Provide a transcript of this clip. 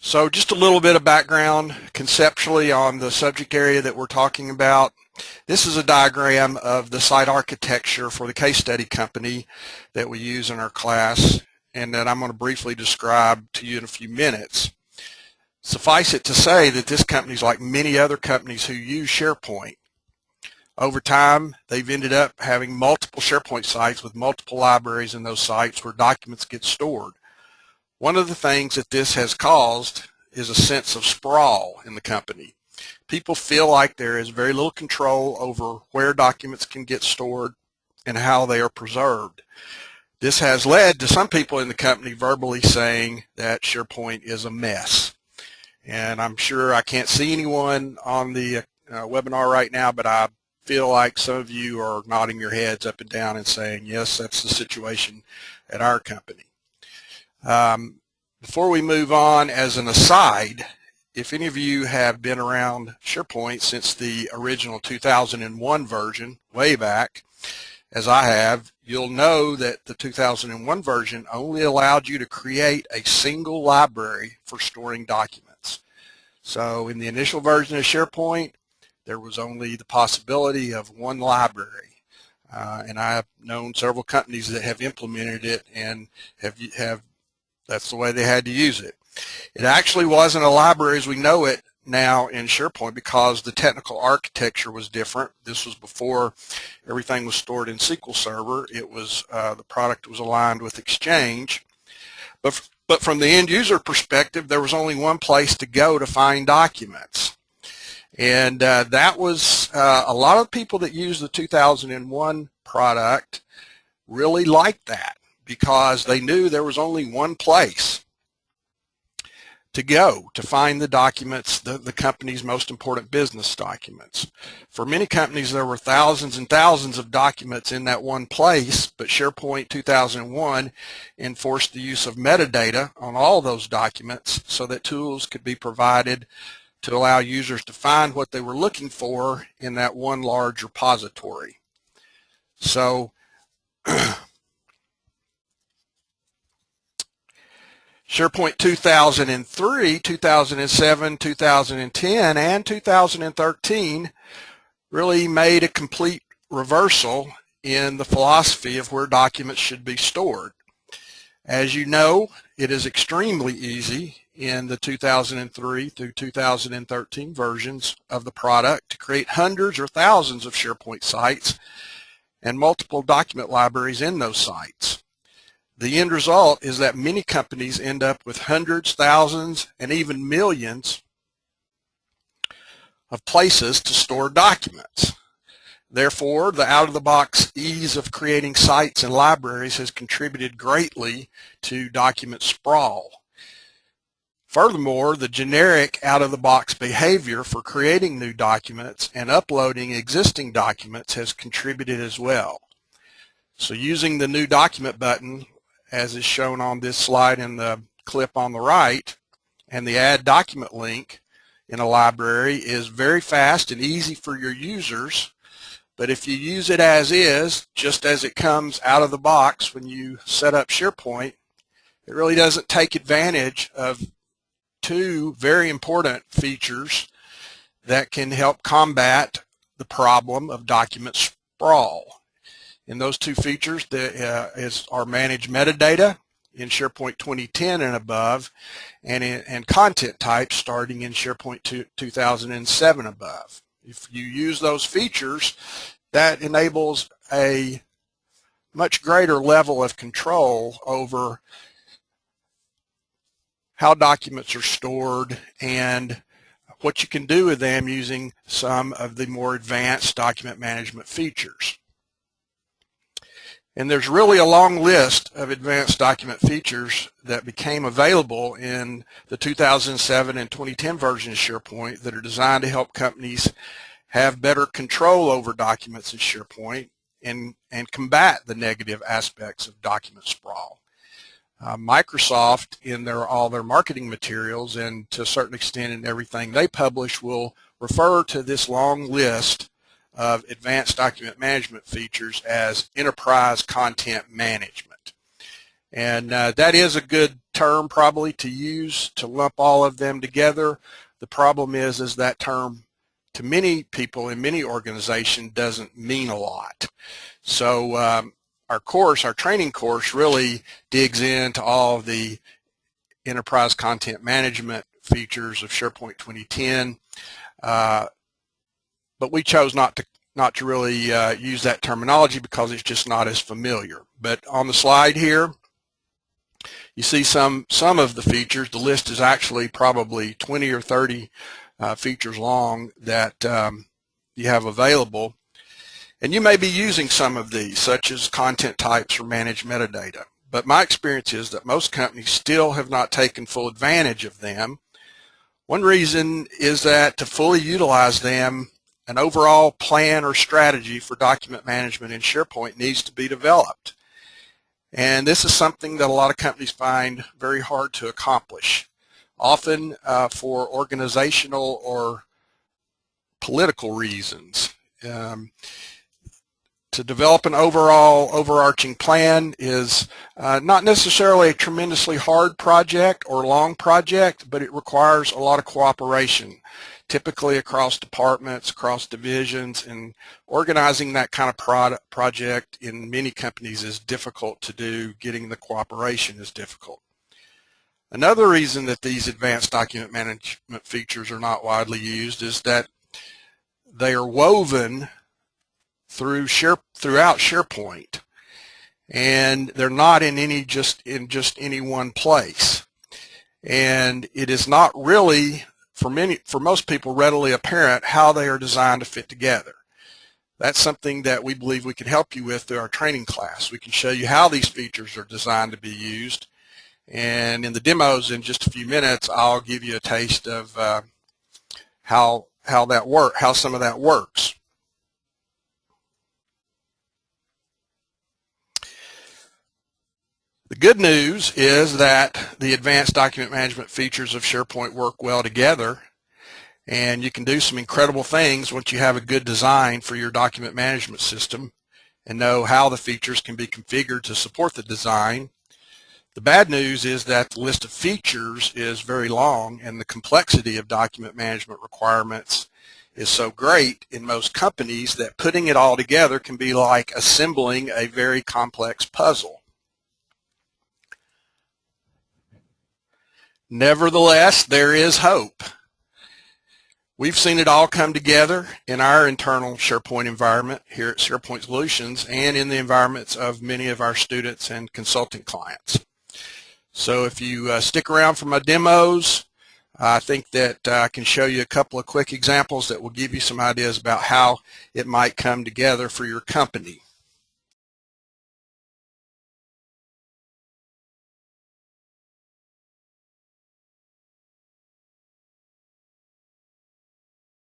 So just a little bit of background conceptually on the subject area that we're talking about. This is a diagram of the site architecture for the case study company that we use in our class and that I'm going to briefly describe to you in a few minutes. Suffice it to say that this company is like many other companies who use SharePoint. Over time, they've ended up having multiple SharePoint sites with multiple libraries in those sites where documents get stored. One of the things that this has caused is a sense of sprawl in the company. People feel like there is very little control over where documents can get stored and how they are preserved. This has led to some people in the company verbally saying that SharePoint is a mess. And I'm sure I can't see anyone on the webinar right now, but I feel like some of you are nodding your heads up and down and saying, yes, that's the situation at our company. Before we move on, as an aside, if any of you have been around SharePoint since the original 2001 version, way back, as I have, you'll know that the 2001 version only allowed you to create a single library for storing documents. So in the initial version of SharePoint, there was only the possibility of one library. And I have known several companies that have implemented it and that's the way they had to use it. It actually wasn't a library as we know it now in SharePoint because the technical architecture was different. This was before everything was stored in SQL Server. It was the product was aligned with Exchange. But from the end user perspective, there was only one place to go to find documents. And that was a lot of people that used the 2001 product really liked that, because they knew there was only one place to go to find the documents, the company's most important business documents. For many companies, there were thousands and thousands of documents in that one place, but SharePoint 2001 enforced the use of metadata on all those documents so that tools could be provided to allow users to find what they were looking for in that one large repository. So SharePoint 2003, 2007, 2010, and 2013 really made a complete reversal in the philosophy of where documents should be stored. As you know, it is extremely easy in the 2003 through 2013 versions of the product to create hundreds or thousands of SharePoint sites and multiple document libraries in those sites. The end result is that many companies end up with hundreds, thousands, and even millions of places to store documents. Therefore, the out-of-the-box ease of creating sites and libraries has contributed greatly to document sprawl. Furthermore, the generic out-of-the-box behavior for creating new documents and uploading existing documents has contributed as well. So using the new document button, as is shown on this slide in the clip on the right, and the add document link in a library is very fast and easy for your users. But if you use it as is, just as it comes out of the box when you set up SharePoint, it really doesn't take advantage of two very important features that can help combat the problem of document sprawl. And those two features are managed metadata in SharePoint 2010 and above, and content types starting in SharePoint 2007 above. If you use those features, that enables a much greater level of control over how documents are stored and what you can do with them using some of the more advanced document management features. And there's really a long list of advanced document features that became available in the 2007 and 2010 version of SharePoint that are designed to help companies have better control over documents in SharePoint and combat the negative aspects of document sprawl. Microsoft, in all their marketing materials and to a certain extent in everything they publish, will refer to this long list of advanced document management features as enterprise content management. And that is a good term probably to use to lump all of them together. The problem is that term to many people in many organizations doesn't mean a lot. So our training course really digs into all of the enterprise content management features of SharePoint 2010, but we chose not to really use that terminology because it's just not as familiar. But on the slide here, you see some of the features. The list is actually probably 20 or 30 features long that you have available. And you may be using some of these, such as content types or managed metadata. But my experience is that most companies still have not taken full advantage of them. One reason is that to fully utilize them, an overall plan or strategy for document management in SharePoint needs to be developed. And this is something that a lot of companies find very hard to accomplish, often for organizational or political reasons. To develop an overarching plan is not necessarily a tremendously hard project or long project, but it requires a lot of cooperation, typically across departments, across divisions, and organizing that kind of project in many companies is difficult to do. Getting the cooperation is difficult. Another reason that these advanced document management features are not widely used is that they are woven throughout SharePoint, and they're not in just any one place. And it is not really for most people readily apparent how they are designed to fit together. That's something that we believe we can help you with through our training class. We can show you how these features are designed to be used, and in the demos in just a few minutes I'll give you a taste of how some of that works. The good news is that the advanced document management features of SharePoint work well together, and you can do some incredible things once you have a good design for your document management system and know how the features can be configured to support the design. The bad news is that the list of features is very long, and the complexity of document management requirements is so great in most companies that putting it all together can be like assembling a very complex puzzle. Nevertheless, there is hope. We've seen it all come together in our internal SharePoint environment here at SharePoint Solutions and in the environments of many of our students and consulting clients. So if you stick around for my demos, I think that I can show you a couple of quick examples that will give you some ideas about how it might come together for your company.